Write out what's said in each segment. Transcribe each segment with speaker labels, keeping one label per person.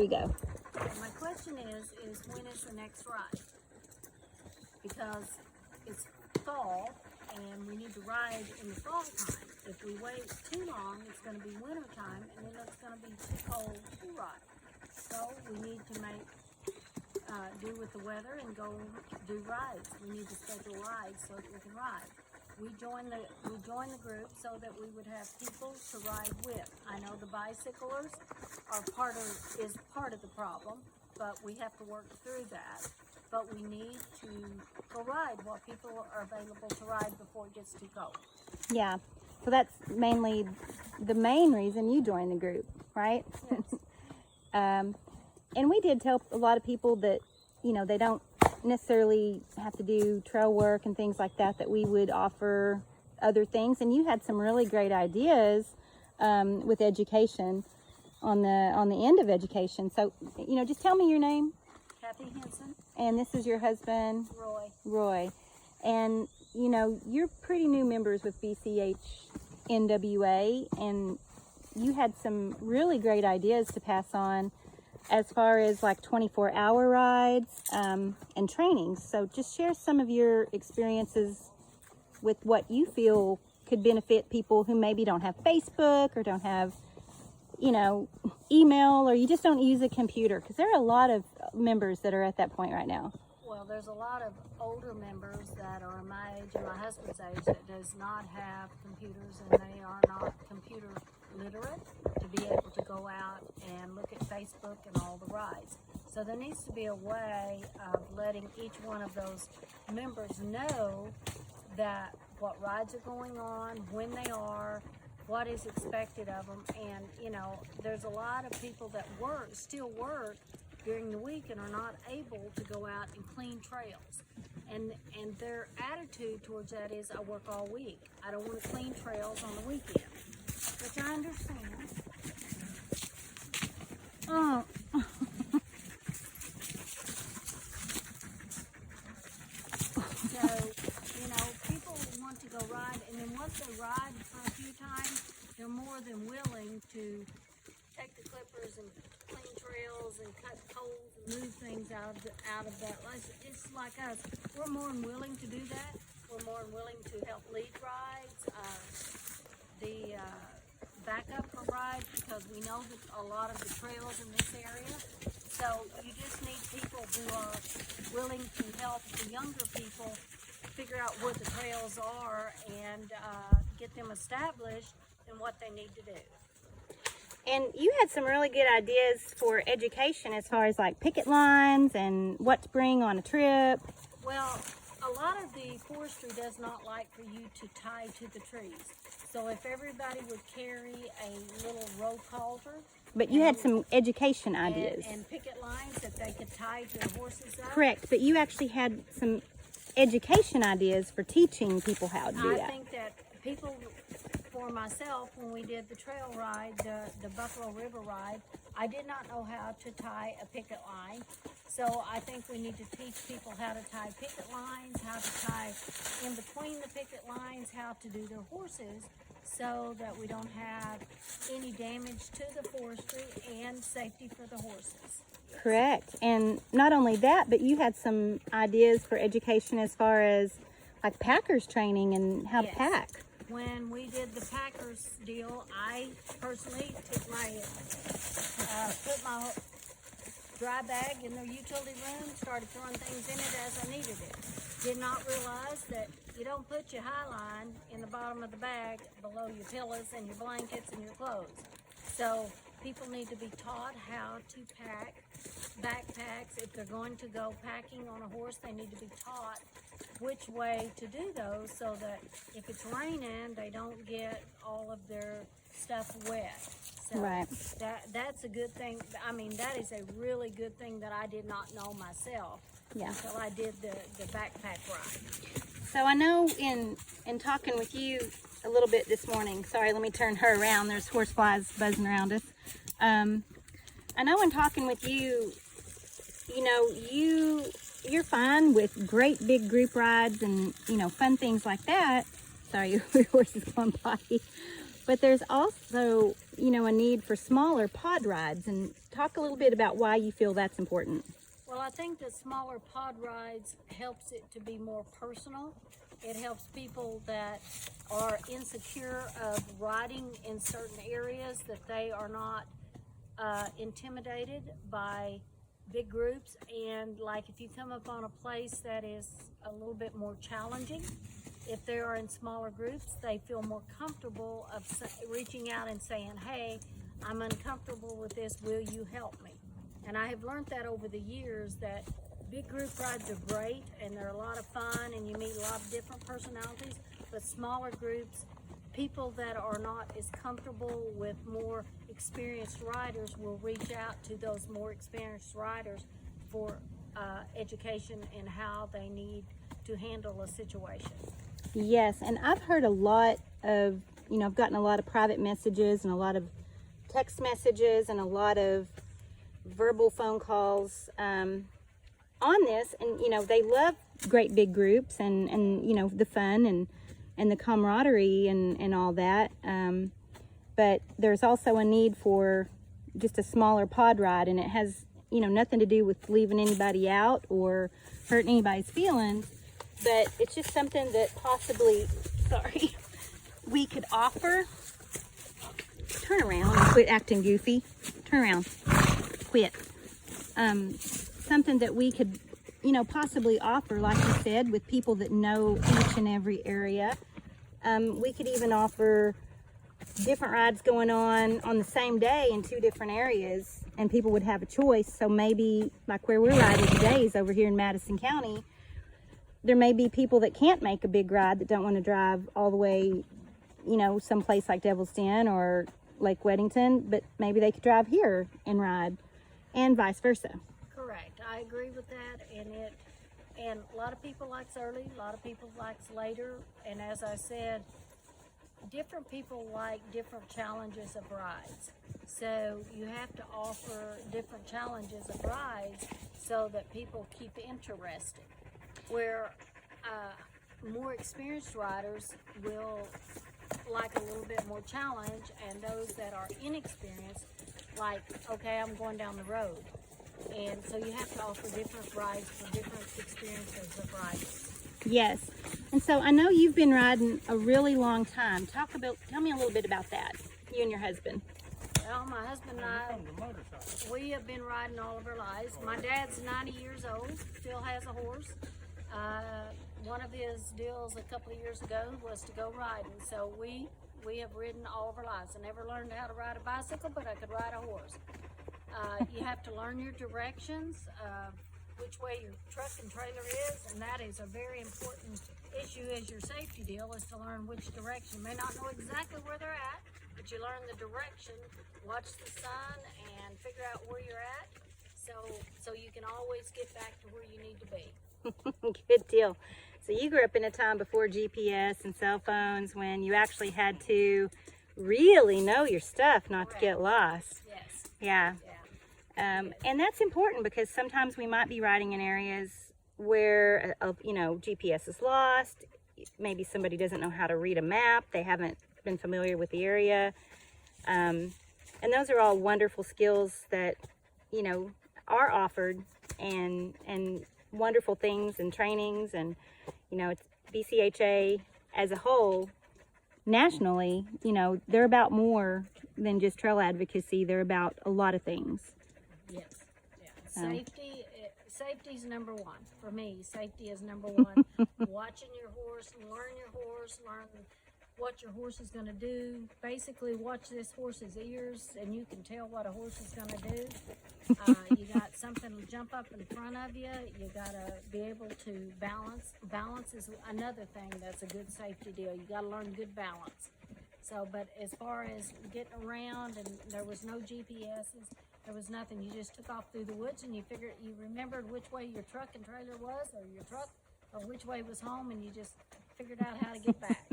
Speaker 1: you go.
Speaker 2: My question is when is the next ride? Because it's fall and we need to ride in the fall time. If we wait too long, it's going to be winter time and then it's going to be too cold to ride. So we need to make do with the weather and go do rides. We need to schedule rides so that we can ride. We joined the group so that we would have people to ride with. I know the bicyclers are part of the problem, but we have to work through that. But we need to go ride while people are available to ride before it gets too cold.
Speaker 1: Yeah, so that's mainly the main reason you joined the group, right?
Speaker 2: Yes.
Speaker 1: And we did tell a lot of people that, you know, they don't necessarily have to do trail work and things like that, that we would offer other things. And you had some really great ideas with education on the end of education. So, you know, just tell me your name.
Speaker 2: Cathy Hensen.
Speaker 1: And this is your husband? Roy. And, you know, you're pretty new members with BCH NWA, and you had some really great ideas to pass on as far as like 24-hour rides and trainings. So just share some of your experiences with what you feel could benefit people who maybe don't have Facebook or don't have, you know, email, or you just don't use a computer, because there are a lot of members that are at that point right now.
Speaker 2: Well, there's a lot of older members that are my age and my husband's age that does not have computers, and they are not computer literate to be able to go out and look at Facebook and all the rides. So there needs to be a way of letting each one of those members know that what rides are going on, when they are, what is expected of them. And you know, there's a lot of people that still work during the week and are not able to go out and clean trails. And their attitude towards that is, I work all week. I don't want to clean trails on the weekend, which I understand.
Speaker 1: Oh.
Speaker 2: So, you know, people want to go ride, and then once they ride for a few times, they're more than willing to take the clippers and clean trails and cut poles and move things out of that. It's like us. We're more than willing to do that. We're more than willing to help lead rides, back up for rides, because we know that a lot of the trails in this area. So you just need people who are willing to help the younger people figure out what the trails are and get them established in what they need to do.
Speaker 1: And you had some really good ideas for education as far as like picket lines and what to bring on a trip.
Speaker 2: Well, a lot of the forestry does not like for you to tie to the trees. So if everybody would carry a little rope halter.
Speaker 1: But you had some education ideas.
Speaker 2: And picket lines that they could tie to the horses up.
Speaker 1: Correct, but you actually had some education ideas for teaching people how to do that.
Speaker 2: I think that people, for myself, when we did the trail ride, the Buffalo River ride, I did not know how to tie a picket line. So I think we need to teach people how to tie picket lines, how to tie in between the picket lines, how to do their horses, so that we don't have any damage to the forestry and safety for the horses.
Speaker 1: Correct. And not only that, but you had some ideas for education as far as like packers training and how to pack.
Speaker 2: When we did the packers deal, I personally took put my dry bag in their utility room, started throwing things in it as I needed it. Did not realize that you don't put your high line in the bottom of the bag below your pillows and your blankets and your clothes. So people need to be taught how to pack backpacks. If they're going to go packing on a horse, they need to be taught which way to do those, so that if it's raining, they don't get all of their stuff wet. So
Speaker 1: right.
Speaker 2: That's a good thing. I mean, that is a really good thing that I did not know myself until I did the backpack ride.
Speaker 1: So I know in talking with you a little bit this morning, sorry, let me turn her around. There's horseflies buzzing around us. I know in talking with you, you know, you're fine with great big group rides and, you know, fun things like that. Sorry, your horse is going potty. But there's also you know, a need for smaller pod rides, and talk a little bit about why you feel that's important.
Speaker 2: Well, I think the smaller pod rides helps it to be more personal. It helps people that are insecure of riding in certain areas, that they are not intimidated by big groups. And like if you come up on a place that is a little bit more challenging, if they are in smaller groups, they feel more comfortable of reaching out and saying, hey, I'm uncomfortable with this, will you help me? And I have learned that over the years, that big group rides are great and they're a lot of fun and you meet a lot of different personalities, but smaller groups, people that are not as comfortable with more experienced riders will reach out to those more experienced riders for education in how they need to handle a situation.
Speaker 1: Yes, and I've heard a lot of, you know, I've gotten a lot of private messages and a lot of text messages and a lot of verbal phone calls on this, and you know, they love great big groups and you know, the fun and the camaraderie and all that, but there's also a need for just a smaller pod ride, and it has, you know, nothing to do with leaving anybody out or hurting anybody's feelings, but it's just something that possibly, sorry, we could offer. Turn around and quit acting goofy. Turn around. Quit. Something that we could, you know, possibly offer, like you said, with people that know each and every area. We could even offer different rides going on the same day in 2 different areas, and people would have a choice. So maybe, like where we're riding today is over here in Madison County, there may be people that can't make a big ride, that don't want to drive all the way, you know, someplace like Devil's Den or Lake Weddington, but maybe they could drive here and ride, and vice versa.
Speaker 2: Correct. I agree with that, and a lot of people likes early, a lot of people likes later, and as I said, different people like different challenges of rides. So you have to offer different challenges of rides so that people keep interested. Where more experienced riders will like a little bit more challenge, and those that are inexperienced like, okay, I'm going down the road. And so you have to offer different rides for different experiences of riding.
Speaker 1: Yes, and so I know you've been riding a really long time. Tell me a little bit about that, you and your husband.
Speaker 2: Well, my husband and I, we have been riding all of our lives. My dad's 90 years old, still has a horse. One of his deals a couple of years ago was to go riding. So we have ridden all of our lives. I never learned how to ride a bicycle, but I could ride a horse. You have to learn your directions, which way your truck and trailer is, and that is a very important issue as your safety deal, is to learn which direction. You may not know exactly where they're at, but you learn the direction, watch the sun, and figure out where you're at, so you can always get back to where you need to be.
Speaker 1: Good deal. So you grew up in a time before GPS and cell phones, when you actually had to really know your stuff not to get lost.
Speaker 2: Yes.
Speaker 1: Yeah. And that's important, because sometimes we might be riding in areas where, you know, GPS is lost. Maybe somebody doesn't know how to read a map. They haven't been familiar with the area. And those are all wonderful skills that, you know, are offered, and wonderful things and trainings. And, you know, it's BCHA as a whole, nationally, you know, they're about more than just trail advocacy. They're about a lot of things.
Speaker 2: Yes. Yeah. Safety's number one for me. Safety is number one. Watching your horse, learn what your horse is going to do. Basically, watch this horse's ears, and you can tell what a horse is going to do. You got something to jump up in front of you. You got to be able to balance. Balance is another thing that's a good safety deal. You got to learn good balance. So, but as far as getting around, and there was no GPSs, there was nothing. You just took off through the woods, and you remembered which way your truck and trailer was, or which way was home, and you just figured out how to get back.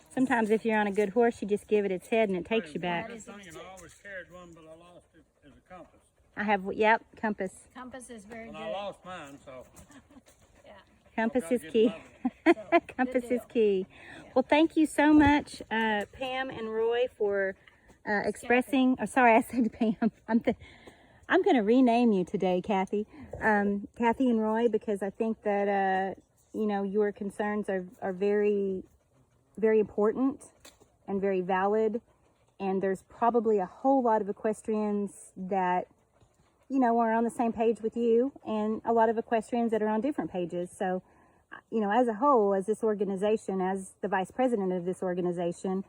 Speaker 1: Sometimes if you're on a good horse, you just give it its head and it takes you back.
Speaker 3: I always carried one, but I lost it as a compass.
Speaker 1: I have, yep, compass.
Speaker 2: Compass is very good.
Speaker 3: And I lost mine, so.
Speaker 2: Yeah.
Speaker 1: Compass is key.
Speaker 2: So,
Speaker 1: Compass
Speaker 2: good
Speaker 1: is
Speaker 2: deal.
Speaker 1: key. Well, thank you so much, Pam and Roy, for expressing. Oh, sorry, I said Pam. I'm going to rename you today, Cathy. Cathy and Roy, because I think that you know, your concerns are very, very important and very valid. And there's probably a whole lot of equestrians that, you know, are on the same page with you, and a lot of equestrians that are on different pages. So, you know, as a whole, as this organization, as the vice president of this organization,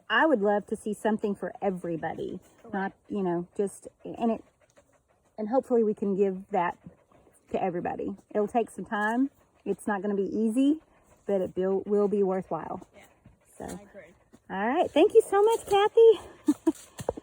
Speaker 1: I would love to see something for everybody. Correct. Not, you know, just, and hopefully we can give that to everybody. It'll take some time. It's not going to be easy, but it will be worthwhile.
Speaker 2: Yeah,
Speaker 1: so,
Speaker 2: I agree.
Speaker 1: All right. Thank you so much, Cathy.